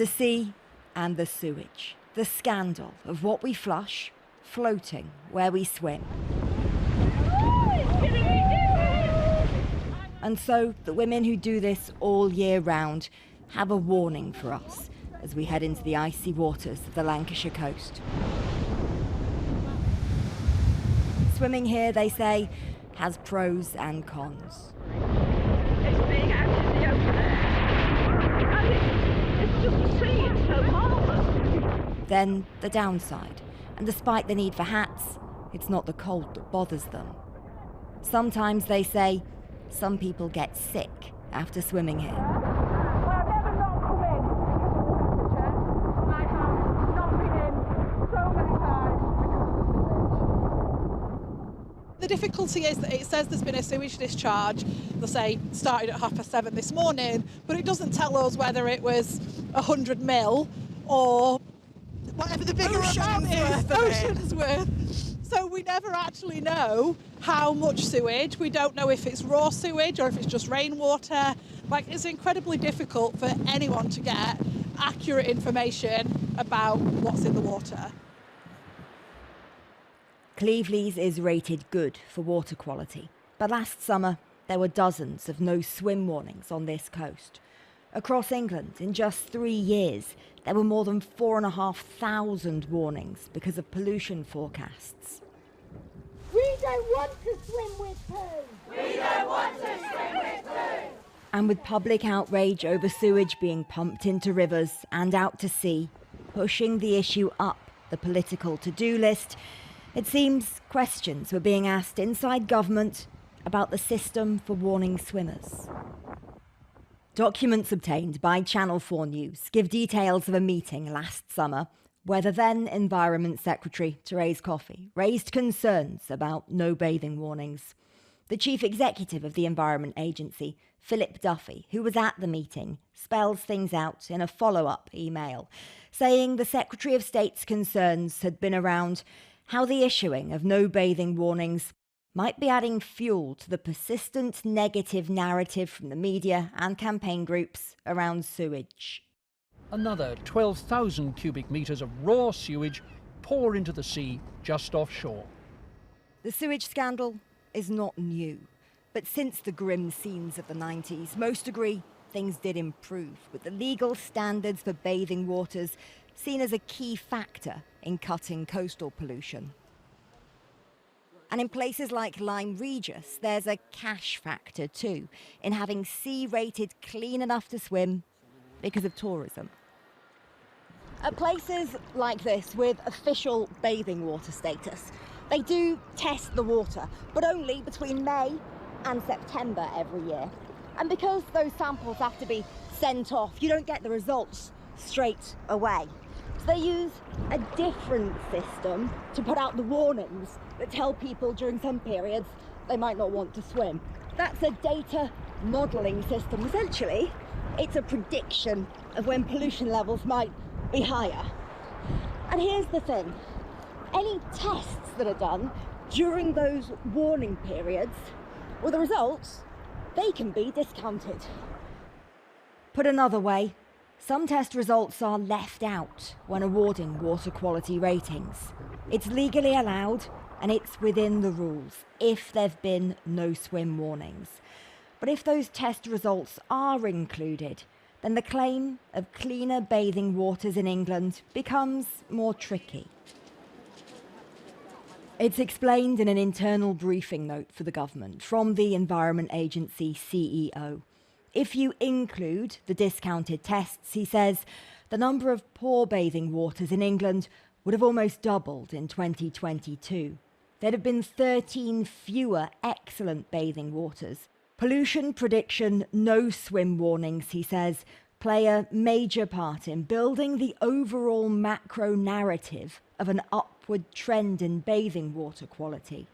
The sea and the sewage. The scandal of what we flush, floating where we swim. And so the women who do this all year round have a warning for us as we head into the icy waters of the Lancashire coast. Swimming here, they say, has pros and cons. It's being out in the open air. And it's just the sea, it's so marvellous. Then the downside, and despite the need for hats, it's not the cold that bothers them. Sometimes, they say, some people get sick after swimming here. I've never not come in because of the temperature. I have not been in so many times because of the sewage. The difficulty is that it says there's been a sewage discharge, they'll say started at 7:30 this morning, but it doesn't tell us whether it was 100 mil or whatever the bigger amount is, ocean's worth. So we never actually know how much sewage. We don't know if it's raw sewage or if it's just rainwater. Like, it's incredibly difficult for anyone to get accurate information about what's in the water. Cleveleys is rated good for water quality, but last summer there were dozens of no swim warnings on this coast. Across England, in just 3 years, there were more than 4,500 warnings because of pollution forecasts. We don't want to swim with poo! We don't want to swim with poo! And with public outrage over sewage being pumped into rivers and out to sea, pushing the issue up the political to-do list, it seems questions were being asked inside government about the system for warning swimmers. Documents obtained by Channel 4 News give details of a meeting last summer where the then Environment Secretary, Therese Coffey, raised concerns about no bathing warnings. The Chief Executive of the Environment Agency, Philip Duffy, who was at the meeting, spells things out in a follow-up email, saying the Secretary of State's concerns had been around how the issuing of no bathing warnings might be adding fuel to the persistent negative narrative from the media and campaign groups around sewage. Another 12,000 cubic metres of raw sewage pour into the sea just offshore. The sewage scandal is not new, but since the grim scenes of the 90s, most agree things did improve, with the legal standards for bathing waters seen as a key factor in cutting coastal pollution. And in places like Lyme Regis, there's a cash factor too, in having sea rated clean enough to swim because of tourism. At places like this with official bathing water status, they do test the water, but only between May and September every year. And because those samples have to be sent off, you don't get the results straight away. So they use a different system to put out the warnings that tell people during some periods they might not want to swim. That's a data modelling system. Essentially, it's a prediction of when pollution levels might be higher. And here's the thing, any tests that are done during those warning periods, well, the results, they can be discounted. Put another way, some test results are left out when awarding water quality ratings. It's legally allowed and it's within the rules if there've been no swim warnings. But if those test results are included, then the claim of cleaner bathing waters in England becomes more tricky. It's explained in an internal briefing note for the government from the Environment Agency CEO. If you include the discounted tests, he says, the number of poor bathing waters in England would have almost doubled in 2022. There'd have been 13 fewer excellent bathing waters. Pollution prediction, no swim warnings, he says, play a major part in building the overall macro narrative of an upward trend in bathing water quality.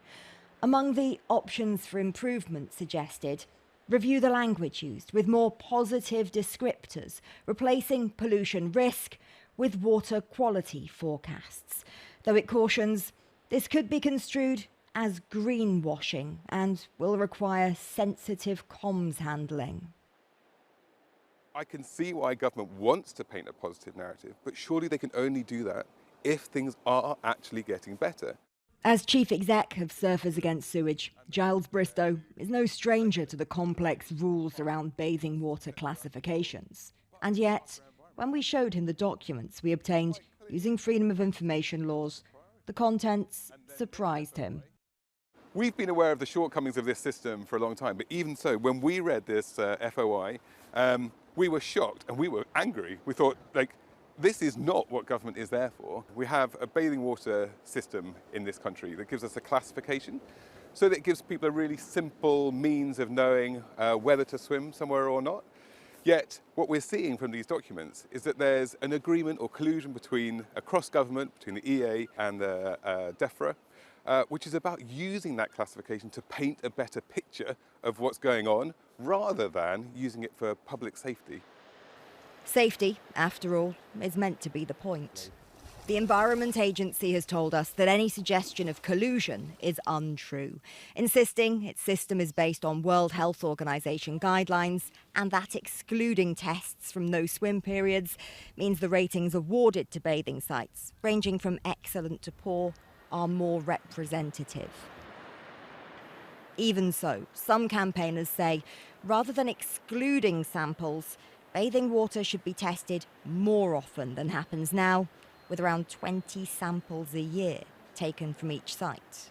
Among the options for improvement suggested, review the language used with more positive descriptors, replacing pollution risk with water quality forecasts. Though it cautions this could be construed as greenwashing and will require sensitive comms handling. I can see why government wants to paint a positive narrative, but surely they can only do that if things are actually getting better. As chief exec of Surfers Against Sewage, Giles Bristow is no stranger to the complex rules around bathing water classifications. And yet, when we showed him the documents we obtained using Freedom of Information laws, the contents surprised him. We've been aware of the shortcomings of this system for a long time, but even so, when we read this FOI, we were shocked and we were angry. We thought, this is not what government is there for. We have a bathing water system in this country that gives us a classification, so that it gives people a really simple means of knowing whether to swim somewhere or not. Yet, what we're seeing from these documents is that there's an agreement or collusion across government, between the EA and the DEFRA, which is about using that classification to paint a better picture of what's going on, rather than using it for public safety. Safety, after all, is meant to be the point. The Environment Agency has told us that any suggestion of collusion is untrue, insisting its system is based on World Health Organization guidelines and that excluding tests from no swim periods means the ratings awarded to bathing sites, ranging from excellent to poor, are more representative. Even so, some campaigners say, rather than excluding samples, bathing water should be tested more often than happens now, with around 20 samples a year taken from each site.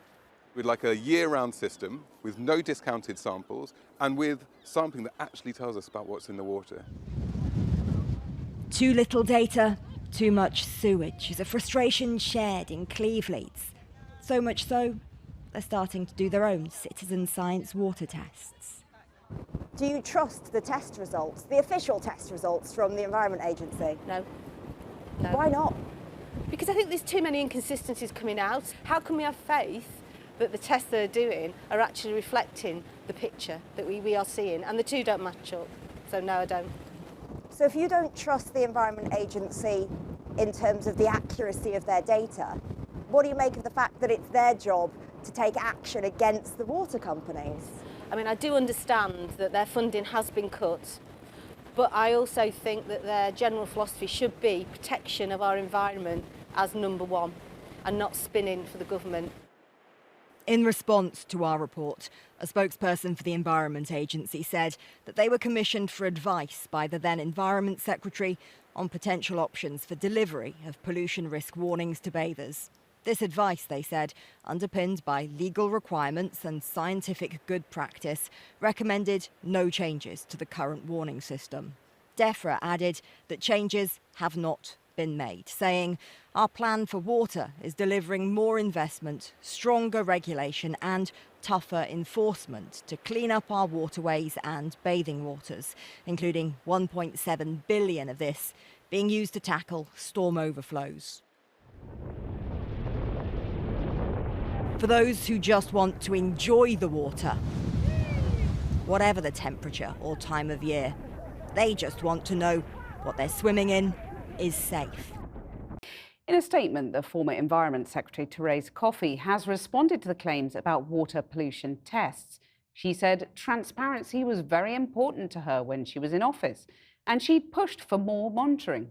We'd like a year-round system with no discounted samples and with sampling that actually tells us about what's in the water. Too little data, too much sewage is a frustration shared in Cleveland. So much so, they're starting to do their own citizen science water tests. Do you trust the test results, the official test results from the Environment Agency? No. Why not? Because I think there's too many inconsistencies coming out. How can we have faith that the tests they're doing are actually reflecting the picture that we are seeing? And the two don't match up. So no, I don't. So if you don't trust the Environment Agency in terms of the accuracy of their data, what do you make of the fact that it's their job to take action against the water companies? I mean, I do understand that their funding has been cut, but I also think that their general philosophy should be protection of our environment as number one and not spinning for the government. In response to our report, a spokesperson for the Environment Agency said that they were commissioned for advice by the then Environment Secretary on potential options for delivery of pollution risk warnings to bathers. This advice, they said, underpinned by legal requirements and scientific good practice, recommended no changes to the current warning system. DEFRA added that changes have not been made, saying our plan for water is delivering more investment, stronger regulation and tougher enforcement to clean up our waterways and bathing waters, including 1.7 billion of this being used to tackle storm overflows. For those who just want to enjoy the water, whatever the temperature or time of year, they just want to know what they're swimming in is safe. In a statement, the former Environment Secretary Therese Coffey has responded to the claims about water pollution tests. She said transparency was very important to her when she was in office, and she'd pushed for more monitoring.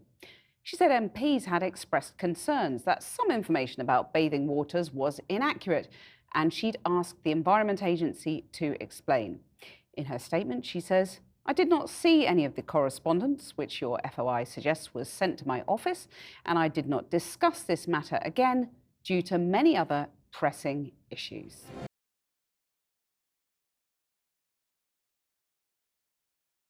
She said MPs had expressed concerns that some information about bathing waters was inaccurate, and she'd asked the Environment Agency to explain. In her statement, she says, I did not see any of the correspondence which your FOI suggests was sent to my office, and I did not discuss this matter again due to many other pressing issues.